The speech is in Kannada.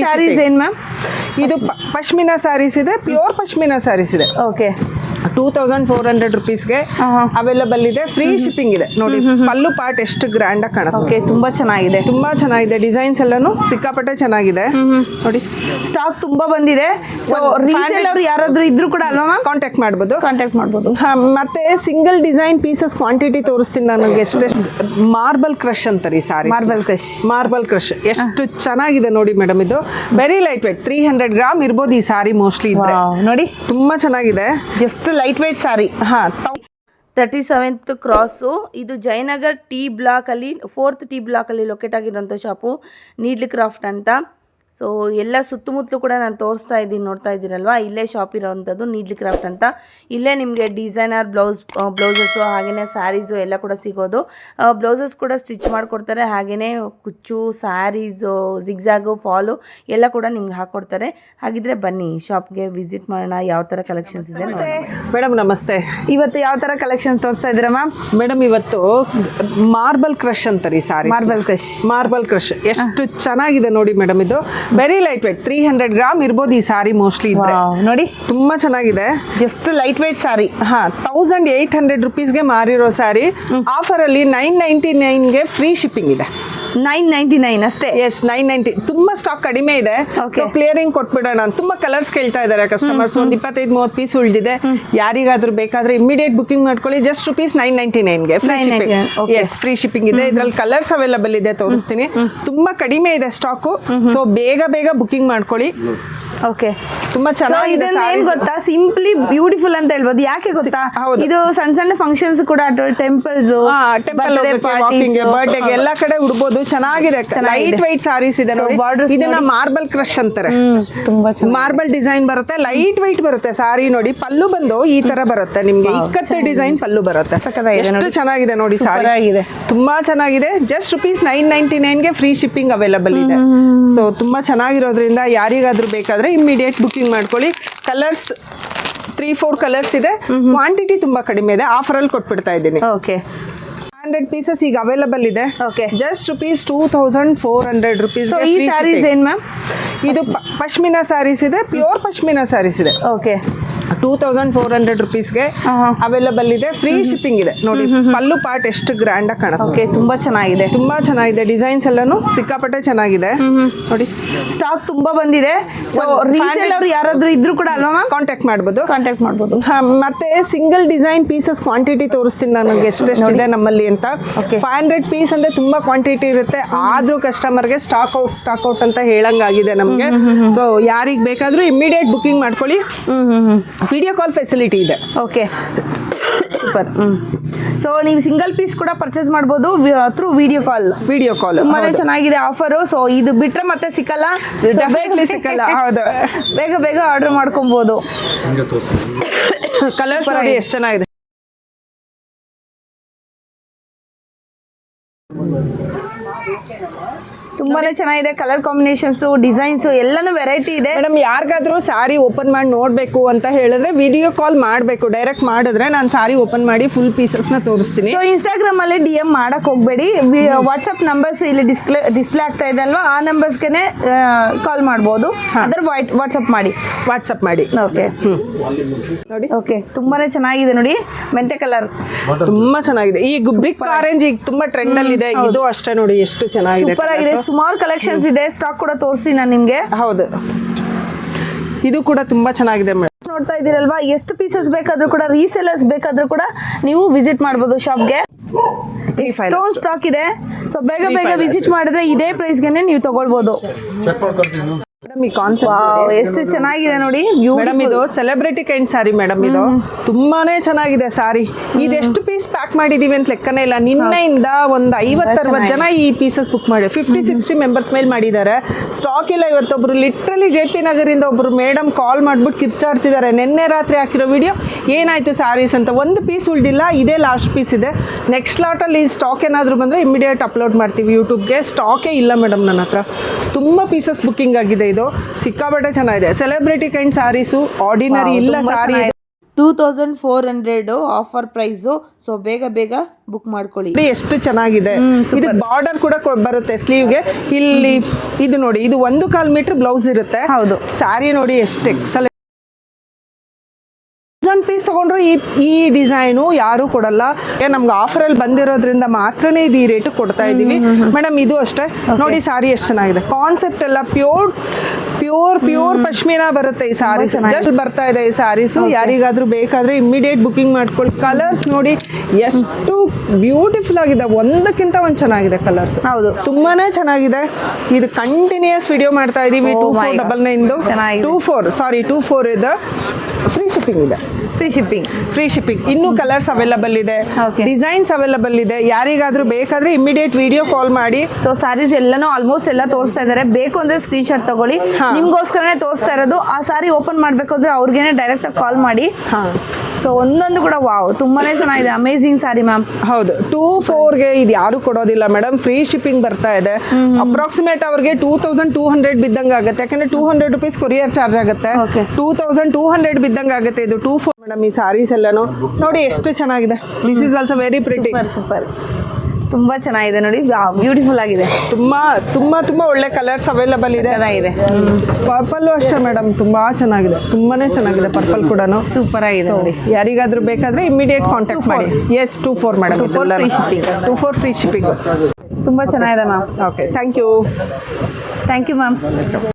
ಸ್ಯಾರೀಸ್ ಏನು ಮ್ಯಾಮ್? ಇದು ಪಶ್ಮಿನಾ ಸ್ಯಾರೀಸ್ ಇದೆ, ಪ್ಯೂರ್ ಪಶ್ಮಿನಾ ಸ್ಯಾರೀಸ್ ಇದೆ. ಓಕೆ 2400 rupeesಗೆ ಅವೈಲಬಲ್ ಇದೆ. ಫ್ರೀ ಶಿಪ್ಪಿಂಗ್ ಇದೆ ನೋಡಿ. ಪಲ್ಲು ಪಾರ್ಟ್ ಎಷ್ಟು ಗ್ರ್ಯಾಂಡ್ ಆಗಿ ಕಾಣುತ್ತೆ. ಓಕೆ, ತುಂಬಾ ಚೆನ್ನಾಗಿದೆ. ಡಿಸೈನ್ಸ್ ಎಲ್ಲಾನು ಸಿಕ್ಕಾಪಟ್ಟೆ ಚೆನ್ನಾಗಿದೆ ನೋಡಿ. ಸ್ಟಾಕ್ ತುಂಬಾ ಬಂದಿದೆ. ಸೊ ರೀಸೇಲ್ ಅವರು ಯಾರಾದ್ರೂ ಇದ್ರು ಕೂಡ ಅಲ್ವಾ ಮ್ಯಾಮ್ ಕಾಂಟ್ಯಾಕ್ಟ್ ಮಾಡ್ಬೋದು. ಮತ್ತೆ ಸಿಂಗಲ್ ಡಿಸೈನ್ ಪೀಸಸ್ ಕ್ವಾಂಟಿಟಿ ತೋರಿಸ್ತೀನಿ ನನಗೆ. ಎಷ್ಟೆಷ್ಟು ಮಾರ್ಬಲ್ ಕ್ರಶ್ ಅಂತಾರೆ ಈ ಸಾರಿ. ಮಾರ್ಬಲ್ ಕ್ರಶ್ ಎಷ್ಟು ಚೆನ್ನಾಗಿದೆ ನೋಡಿ ಮೇಡಮ್. ಇದು ವೆರಿ ಲೈಟ್ ವೇಟ್, 300 ಗ್ರಾಮ್ ಇರ್ಬೋದು ಈ ಸಾರಿ ಮೋಸ್ಟ್ಲಿ ಇದ್ರೆ. ನೋಡಿ ತುಂಬಾ ಚೆನ್ನಾಗಿದೆ. Just light weight sorry. 37th cross. ಇದು ಜಯನಗರ್ ಟಿ ಬ್ಲಾಕಲ್ಲಿ 4th ಟಿ ಬ್ಲಾಕಲ್ಲಿ ಲೊಕೇಟ್ ಆಗಿರೋಂಥ ಶಾಪು ನೀಡ್ಲಿ ಕ್ರಾಫ್ಟ್ ಅಂತ. ಸೊ ಎಲ್ಲ ಸುತ್ತಮುತ್ತಲೂ ಕೂಡ ನಾನು ತೋರಿಸ್ತಾ ಇದ್ದೀನಿ, ನೋಡ್ತಾ ಇದ್ದೀರಲ್ವ. ಇಲ್ಲೇ ಶಾಪ್ ಇರೋವಂಥದ್ದು ನೀಡ್ಲಿ ಕ್ರಾಫ್ಟ್ ಅಂತ. ಇಲ್ಲೇ ನಿಮಗೆ ಡಿಸೈನರ್ ಬ್ಲೌಸಸ್ಸು ಹಾಗೆಯೇ ಸ್ಯಾರೀಸು ಎಲ್ಲ ಕೂಡ ಸಿಗೋದು. ಬ್ಲೌಸಸ್ ಕೂಡ ಸ್ಟಿಚ್ ಮಾಡಿಕೊಡ್ತಾರೆ, ಹಾಗೆಯೇ ಕುಚ್ಚು, ಸ್ಯಾರೀಸು, ಜಿಗ್ಜಾಗು, ಫಾಲು ಎಲ್ಲ ಕೂಡ ನಿಮ್ಗೆ ಹಾಕ್ಕೊಡ್ತಾರೆ. ಹಾಗಿದ್ರೆ ಬನ್ನಿ ಶಾಪ್ಗೆ ವಿಸಿಟ್ ಮಾಡೋಣ, ಯಾವ ಥರ ಕಲೆಕ್ಷನ್ಸ್ ಇದೆ. ಮೇಡಮ್ ನಮಸ್ತೆ. ಇವತ್ತು ಯಾವ ಥರ ಕಲೆಕ್ಷನ್ ತೋರಿಸ್ತಾ ಇದ್ದೀರಾ ಮ್ಯಾಮ್? ಮೇಡಮ್ ಇವತ್ತು ಮಾರ್ಬಲ್ ಕ್ರಶ್ ಅಂತಾರೆ ಈ ಸಾರಿ. ಮಾರ್ಬಲ್ ಕ್ರಶ್ ಎಷ್ಟು ಚೆನ್ನಾಗಿದೆ ನೋಡಿ ಮೇಡಮ್. ಇದು ವೆರಿ ಲೈಟ್ ವೇಟ್, 300 ಗ್ರಾಮ್ ಇರ್ಬೋದು ಈ ಸಾರಿ ಮೋಸ್ಟ್ಲಿ ಇದ್ರೆ. ನೋಡಿ ತುಂಬಾ ಚೆನ್ನಾಗಿದೆ. ಜಸ್ಟ್ ಲೈಟ್ ವೇಟ್ ಸಾರಿ. 1800 rupeesಗೆ ಮಾರಿರೋ ಸಾರಿ ಆಫರ್ ಅಲ್ಲಿ 999ಗೆ ಫ್ರೀ ಶಿಪ್ಪಿಂಗ್ ಇದೆ. 999 ಅಷ್ಟೇ. ಎಸ್ 990. ತುಂಬಾ ಸ್ಟಾಕ್ ಕಡಿಮೆ ಇದೆ. ಸೊ ಕ್ಲಿಯರಿಂಗ್ ಕೊಟ್ಬಿಡೋಣ. ತುಂಬಾ ಕಲರ್ಸ್ ಕೇಳ್ತಾ ಇದಾರೆ ಕಸ್ಟಮರ್ಸ್. ಒಂದು 25-30 ಪೀಸ್ ಉಳಿದಿದೆ. ಯಾರಿಗಾದ್ರೂ ಬೇಕಾದ್ರೆ ಇಮಿಡಿಯೇಟ್ ಬುಕಿಂಗ್ ಮಾಡ್ಕೊಳ್ಳಿ. ಜಸ್ಟ್ ₹999ಗೆ free shipping. Yes free shipping ಇದೆ. ಇದ್ರಲ್ಲಿ ಕಲರ್ಸ್ ಅವೈಲಬಲ್ ಇದೆ, ತೋರಿಸ್ತೀನಿ. ತುಂಬಾ ಕಡಿಮೆ ಇದೆ ಸ್ಟಾಕು. ಸೊ ಬೇಗ ಬುಕಿಂಗ್ ಮಾಡ್ಕೊಳ್ಳಿ. ಓಕೆ, ತುಂಬಾ ಚೆನ್ನಾಗಿದೆ. ಏನ್ ಗೊತ್ತಾ, ಸಿಂಪ್ಲಿ ಬ್ಯೂಟಿಫುಲ್ ಅಂತ ಹೇಳ್ಬೋದು. ಯಾಕೆ ಗೊತ್ತಾ, ಇದು ಸಣ್ಣ ಫಂಕ್ಷನ್ಸ್ ಕೂಡ, ಟೆಂಪಲ್ಸ್, ಬರ್ಡೇಗೆ ಎಲ್ಲ ಕಡೆ ಉಡ್ಬೋದು. ಚೆನ್ನಾಗಿದೆ. ಲೈಟ್ ವೈಟ್ ಸಾರೀಸ್ ಇದೆ ನೋಡಿ. ಇದನ್ನ ಮಾರ್ಬಲ್ ಕ್ರಶ್ ಅಂತಾರೆ. ಮಾರ್ಬಲ್ ಡಿಸೈನ್ ಬರುತ್ತೆ, ಲೈಟ್ ವೈಟ್ ಬರುತ್ತೆ ಸಾರಿ ನೋಡಿ. ಪಲ್ಲು ಬಂದು ಈ ತರ ಬರುತ್ತೆ ನಿಮ್ಗೆ. ಇಕ್ಕತ್ತೆ ಡಿಸೈನ್ ಪಲ್ಲು ಬರುತ್ತೆ. ಎಷ್ಟು ಚೆನ್ನಾಗಿದೆ ನೋಡಿ ಸಾರಿ. ತುಂಬಾ ಚೆನ್ನಾಗಿದೆ. ಜಸ್ಟ್ ₹999ಗೆ ಫ್ರೀ ಶಿಪ್ಪಿಂಗ್ ಅವೈಲಬಲ್ ಇದೆ. ಸೊ ತುಂಬಾ ಚೆನ್ನಾಗಿರೋದ್ರಿಂದ ಯಾರಿಗಾದ್ರೂ ಬೇಕಾದ್ರೆ ಇಮಿಡಿಯೇಟ್ ಬುಕಿಂಗ್ ಮಾಡ್ಕೊಳ್ಳಿ. ಕಲರ್ಸ್ 3-4 ಕಲರ್ಸ್ ಇದೆ. ಕ್ವಾಂಟಿಟಿ ತುಂಬಾ ಕಡಿಮೆ ಇದೆ. ಆಫರ್ ಅಲ್ಲಿ ಕೊಟ್ಬಿಡ್ತಾ ಇದ್ದೀನಿ. ಓಕೆ, 100 ಪೀಸಸ್ ಈಗ ಅವೈಲಬಲ್ ಇದೆ. ಜಸ್ಟ್ ₹2400. ಈ ಸ್ಯಾರೀಸ್ ಏನ್ ಮ್ಯಾಮ್? ಇದು ಪಶ್ಮಿನಾ ಸ್ಯಾರೀಸ್ ಇದೆ, ಪ್ಯೂರ್ ಪಶ್ಮಿನಾ ಸ್ಯಾರೀಸ್ ಇದೆ. ಓಕೆ 2400 rupeesಗೆ ಅವೈಲಬಲ್ ಇದೆ. ಫ್ರೀ ಶಿಪ್ಪಿಂಗ್ ಇದೆ ನೋಡಿ. ಪಲ್ಲು ಪಾರ್ಟ್ ಎಷ್ಟು ಗ್ರ್ಯಾಂಡ್ ಆಗಿ ಕಾಣುತ್ತೆ. ಓಕೆ, ತುಂಬಾ ಚೆನ್ನಾಗಿದೆ. ಡಿಸೈನ್ಸ್ ಎಲ್ಲಾನು ಸಿಕ್ಕಾಪಟ್ಟೆ ಚೆನ್ನಾಗಿದೆ ನೋಡಿ. ಸ್ಟಾಕ್ ತುಂಬಾ ಬಂದಿದೆ. ಸೊ ರೀಸೇಲ್ ಅವರು ಯಾರಾದ್ರೂ ಇದ್ರು ಕೂಡ ಅಲ್ವಾ ಮ್ಯಾಮ್ ಕಾಂಟ್ಯಾಕ್ಟ್ ಮಾಡ್ಬೋದು. ಮತ್ತೆ ಸಿಂಗಲ್ ಡಿಸೈನ್ ಪೀಸಸ್ ಕ್ವಾಂಟಿಟಿ ತೋರಿಸ್ತೀನಿ ನನಗೆ ಎಷ್ಟೆಷ್ಟಿದೆ ನಮ್ಮಲ್ಲಿ ಅಂತ. 500 ಪೀಸ್ ಅಂದ್ರೆ ತುಂಬಾ ಕ್ವಾಂಟಿಟಿ ಇರುತ್ತೆ. ಆದ್ರೂ ಕಸ್ಟಮರ್ಗೆ ಸ್ಟಾಕ್ ಔಟ್ ಅಂತ ಹೇಳಂಗಾಗಿದೆ ನಮಗೆ. ಸೊ ಯಾರಿಗೆ ಬೇಕಾದ್ರೂ ಇಮಿಡಿಯೇಟ್ ಬುಕಿಂಗ್ ಮಾಡ್ಕೊಳ್ಳಿ. ವಿಡಿಯೋ ಕಾಲ್ ಫೆಸಿಲಿಟಿ ಇದೆ. Okay, super. ಸೊ ನೀವು ಸಿಂಗಲ್ ಪೀಸ್ ಕೂಡ ಪರ್ಚೇಸ್ ಮಾಡ್ಬೋದು ಥ್ರೂ ವಿಡಿಯೋ ಕಾಲ್. ತುಂಬಾನೇ ಚೆನ್ನಾಗಿದೆ ಆಫರು. ಸೊ ಇದು ಬಿಟ್ರೆ ಮತ್ತೆ ಸಿಕ್ಕಲ್ಲ. ಹೌದು, ಬೇಗ ಆರ್ಡರ್ ಮಾಡ್ಕೊಬಹುದು. ಕಲರ್ಸ್ ನೋಡಿ ಎಷ್ಟು ಚೆನ್ನಾಗಿದೆ. ತುಂಬಾನೇ ಚೆನ್ನಾಗಿದೆ. ಕಲರ್ ಕಾಂಬಿನೇಷನ್ಸ್, ಡಿಸೈನ್ಸ್ ಎಲ್ಲಾನು ವೆರೈಟಿ ಇದೆ. ಮೇಡಮ್ ಯಾರಿಗಾದ್ರೂ ಸಾರಿ ಓಪನ್ ಮಾಡಿ ನೋಡ್ಬೇಕು ಅಂತ ಹೇಳಿದ್ರೆ ವಿಡಿಯೋ ಕಾಲ್ ಮಾಡಬೇಕು. ಡೈರೆಕ್ಟ್ ಮಾಡಿದ್ರೆ ನಾನು ಸಾರಿ ಓಪನ್ ಮಾಡಿ ಫುಲ್ ಪೀಸಸ್ ನ ತೋರಿಸ್ತೀನಿ. ಸೊ ಇನ್ಸ್ಟಾಗ್ರಾಮ್ ಅಲ್ಲಿ DM ಮಾಡಕ್ ಹೋಗ್ಬೇಡಿ. ವಾಟ್ಸ್ಆಪ್ ನಂಬರ್ಸ್ ಇಲ್ಲಿ ಡಿಸ್ಪ್ಲೇ ಆಗ್ತಾ ಇದೆ ಅಲ್ವಾ, ಆ ನಂಬರ್ಸ್ಗೆನೆ ಕಾಲ್ ಮಾಡಬಹುದು. ಅದರ ವಾಟ್ಸ್ಆಪ್ ಮಾಡಿ. ಓಕೆ ನೋಡಿ. ಓಕೆ, ತುಂಬಾನೇ ಚೆನ್ನಾಗಿದೆ ನೋಡಿ. ಮೆಂತೆ ಕಲರ್ ತುಂಬಾ ಚೆನ್ನಾಗಿದೆ. ಈ ಬ್ರಿಕ್ ಆರೆಂಜ್ ಈಗ ತುಂಬಾ ಟ್ರೆಂಡ್ ಅಲ್ಲಿ ಇದೆ. ಇದು ಅಷ್ಟೇ ನೋಡಿ ಎಷ್ಟು ಚೆನ್ನಾಗಿದೆ. ಸೂಪರ್ ಆಗಿದೆ. ಸುಮಾರು ಕಲೆಕ್ಷನ್ಸ್ ಇದೆ. ಸ್ಟಾಕ್ ಕೂಡ ತೋರಿಸಿ ನಾನು ನಿಮ್ಗೆ. ಹೌದು, ಇದು ಕೂಡ ತುಂಬಾ ಚೆನ್ನಾಗಿದೆ ಮೇಡಮ್. ನೋಡ್ತಾ ಇದ್ದೀರಲ್ವಾ, ಎಷ್ಟು ಪೀಸಸ್ ಬೇಕಾದ್ರೂ ಕೂಡ, ರೀಸೇಲರ್ಸ್ ಬೇಕಾದ್ರೂ ಕೂಡ ನೀವು ವಿಸಿಟ್ ಮಾಡಬಹುದು ಶಾಪ್ಗೆ. ಎಷ್ಟೊಂದು ಸ್ಟಾಕ್ ಇದೆ. ಸೊ ಬೇಗ ವಿಸಿಟ್ ಮಾಡಿದ್ರೆ ಇದೇ ಪ್ರೈಸ್ಗೆನೆ ನೀವು ತಗೊಳ್ಬಹುದು. ಮೇಡಮ್ ಈ ಕಾನ್ಸೆಪ್ಟ್ ಎಷ್ಟು ಚೆನ್ನಾಗಿದೆ ನೋಡಿ. ಮೇಡಮ್ ಇದು ಸೆಲೆಬ್ರಿಟಿ ಕೈಂಡ್ ಸಾರಿ ಮೇಡಮ್. ಇದು ತುಂಬಾನೇ ಚೆನ್ನಾಗಿದೆ ಸಾರಿ. ಇದೆಷ್ಟು ಪೀಸ್ ಪ್ಯಾಕ್ ಮಾಡಿದೀವಿ ಅಂತ ಲೆಕ್ಕನೇ ಇಲ್ಲ. ನಿನ್ನೆಯಿಂದ ಒಂದು 50-60 ಜನ ಈ ಪೀಸಸ್ ಬುಕ್ ಮಾಡಿ 50-60 ಮೆಂಬರ್ಸ್ ಮೇಲ್ ಮಾಡಿದ್ದಾರೆ. ಸ್ಟಾಕ್ ಇಲ್ಲ. ಇವತ್ತೊಬ್ರು ಲಿಟ್ರಲಿ JP ನಗರಿಂದ ಒಬ್ರು ಮೇಡಮ್ ಕಾಲ್ ಮಾಡ್ಬಿಟ್ಟು ಕಿರ್ಚಾಡ್ತಿದ್ದಾರೆ. ನಿನ್ನೆ ರಾತ್ರಿ ಹಾಕಿರೋ ವಿಡಿಯೋ ಏನಾಯ್ತು ಸಾರೀಸ್ ಅಂತ. ಒಂದು ಪೀಸ್ ಉಳಿದಿಲ್ಲ. ಇದೇ ಲಾಸ್ಟ್ ಪೀಸ್ ಇದೆ. ನೆಕ್ಸ್ಟ್ ಲಾಟಲ್ಲಿ ಸ್ಟಾಕ್ ಏನಾದರೂ ಬಂದರೆ ಇಮಿಡಿಯೇಟ್ ಅಪ್ಲೋಡ್ ಮಾಡ್ತೀವಿ ಯೂಟ್ಯೂಬ್ಗೆ. ಸ್ಟಾಕೇ ಇಲ್ಲ ಮೇಡಮ್ ನನ್ನ ಹತ್ರ. ತುಂಬ ಪೀಸಸ್ ಬುಕ್ಕಿಂಗ್ ಆಗಿದೆ. ಇದು ಸಿಕ್ಕಾಪಟ್ಟೆ ಚೆನ್ನಾಗಿದೆ. ಸೆಲೆಬ್ರಿಟಿ ಕೈಂಡ್ ಸಾರೀಸು, ಆರ್ಡಿನರಿ ಇಲ್ಲ ಸಾರಿ. 2400 ಆಫರ್ ಪ್ರೈಸು. ಸೊ ಬೇಗ ಬೇಗ ಬುಕ್ ಮಾಡ್ಕೊಳ್ಳಿ. ನೋಡಿ ಎಷ್ಟು ಚೆನ್ನಾಗಿದೆ. ಇದು ಬಾರ್ಡರ್ ಕೂಡ ಬರುತ್ತೆ ಸ್ಲೀವ್ಗೆ. ಇಲ್ಲಿ ಇದು ನೋಡಿ, ಇದು 1.25 ಮೀಟರ್ ಬ್ಲೌಸ್ ಇರುತ್ತೆ. ಹೌದು. ಸ್ಯಾರಿ ನೋಡಿ ಎಷ್ಟು ಎಕ್ಸಲೆಂಟ್. ಪೀಸ್ ತಗೊಂಡ್ರು ಈ ಡಿಸೈನು ಯಾರು ಕೊಡಲ್ಲ. ನಮ್ಗೆ ಆಫರ್ ಅಲ್ಲಿ ಬಂದಿರೋದ್ರಿಂದ ಮಾತ್ರನೇ ಇದು ಈ ರೇಟ್ ಕೊಡ್ತಾ ಇದೀವಿ ಮೇಡಮ್. ಇದು ಅಷ್ಟೇ ನೋಡಿ, ಸಾರಿ ಎಷ್ಟು ಚೆನ್ನಾಗಿದೆ. ಕಾನ್ಸೆಪ್ಟ್ ಎಲ್ಲ ಪ್ಯೂರ್ ಪಶ್ಮಿನಾ ಬರುತ್ತೆ ಈ ಸಾರಿ. ಜಸ್ಟ್ ಬರ್ತಾ ಇದೆ ಈ ಸಾರೀಸ್. ಯಾರಿಗಾದ್ರೂ ಬೇಕಾದ್ರೆ ಇಮಿಡಿಯೇಟ್ ಬುಕಿಂಗ್ ಮಾಡ್ಕೊಳ್ಳಿ. ಕಲರ್ಸ್ ನೋಡಿ ಎಷ್ಟು ಬ್ಯೂಟಿಫುಲ್ ಆಗಿದೆ, ಒಂದಕ್ಕಿಂತ ಒಂದು ಚೆನ್ನಾಗಿದೆ ಕಲರ್ಸ್. ಹೌದು, ತುಂಬಾನೇ ಚೆನ್ನಾಗಿದೆ. ಇದು ಕಂಟಿನ್ಯೂಸ್ ವಿಡಿಯೋ ಮಾಡ್ತಾ ಇದೀವಿ. 2499 ಇದೆ. ಫ್ರೀ ಶಿಪ್ಪಿಂಗ್ ಇದೆ. Free shipping. ಇನ್ನೂ ಕಲರ್ಸ್ ಅವೈಲಬಲ್ ಇದೆ, ಡಿಸೈನ್ಸ್ ಅವೈಲಬಲ್ ಇದೆ. ಯಾರಿಗಾದ್ರೂ ಬೇಕಾದ್ರೆ ಇಮಿಡಿಯೇಟ್ ವಿಡಿಯೋ ಕಾಲ್ ಮಾಡಿ. ಸೊ ಸಾರೀಸ್ ಎಲ್ಲಾನು ಆಲ್ಮೋಸ್ಟ್ ಎಲ್ಲ ತೋರಿಸ್ತಾ ಇದಾರೆ. ಬೇಕು ಅಂದ್ರೆ ಸ್ಕ್ರೀನ್ ಶಾಟ್ ತಗೊಳ್ಳಿ. ನಿಮ್ಗೋಸ್ಕರನೇ ತೋರಿಸ್ತಾ ಇರೋದು. ಆ ಸಾರಿ ಓಪನ್ ಮಾಡ್ಬೇಕು ಅಂದ್ರೆ ಅವ್ರಿಗೇನೆ ಡೈರೆಕ್ಟ್ ಆಗಿ ಕಾಲ್ ಮಾಡಿ. ಸೊ ಒಂದೊಂದು ಕೂಡ ವಾವ್, ತುಂಬಾನೇ ಚೆನ್ನಾಗಿದೆ. Amazing sorry ma'am. ಹೌದು, 2400ಗೆ ಇದು ಯಾರು ಕೊಡೋದಿಲ್ಲ ಮೇಡಮ್. ಫ್ರೀ ಶಿಪ್ಪಿಂಗ್ ಬರ್ತಾ ಇದೆ. ಅಪ್ರಾಕ್ಸಿಮೇಟ್ ಅವ್ರಿಗೆ 2200 ಬಿದ್ದಂಗೆ ಆಗುತ್ತೆ. ಯಾಕಂದ್ರೆ 200 ರೂಪೀಸ್ ಕೊರಿಯರ್ ಚಾರ್ಜ್ ಆಗುತ್ತೆ. 2200 ಬಿದ್ದಂಗೆ ಆಗುತ್ತೆ. ಇದು 2400 ಮೇಡಮ್. ಈ ಸಾರೀಸ್ ಎಲ್ಲಾನು ನೋಡಿ ಎಷ್ಟು ಚೆನ್ನಾಗಿದೆ. This is also very pretty. Super, ತುಂಬಾ ಚೆನ್ನಾಗಿದೆ ನೋಡಿ. ಬ್ಯೂಟಿಫುಲ್ ಆಗಿದೆ. ತುಂಬಾ ಒಳ್ಳೆ ಕಲರ್ಸ್ ಅವೈಲಬಲ್ ಇದೆ. ಚೆನ್ನಾಗಿದೆ. ಪರ್ಪಲ್ ಅಷ್ಟೇ ಮೇಡಮ್, ತುಂಬಾ ಚೆನ್ನಾಗಿದೆ. ತುಂಬಾನೇ ಚೆನ್ನಾಗಿದೆ ಪರ್ಪಲ್ ಕೂಡ. ಸೂಪರ್ ಆಗಿದೆ ನೋಡಿ. ಯಾರಿಗಾದ್ರೂ ಬೇಕಾದ್ರೆ ಇಮಿಡಿಯೇಟ್ ಕಾಂಟ್ಯಾಕ್ಟ್ ಮಾಡಿ. Yes 24 madam. 24 free shipping. ತುಂಬಾ ಚೆನ್ನಾಗಿದೆ ma'am. Okay, thank you ma'am.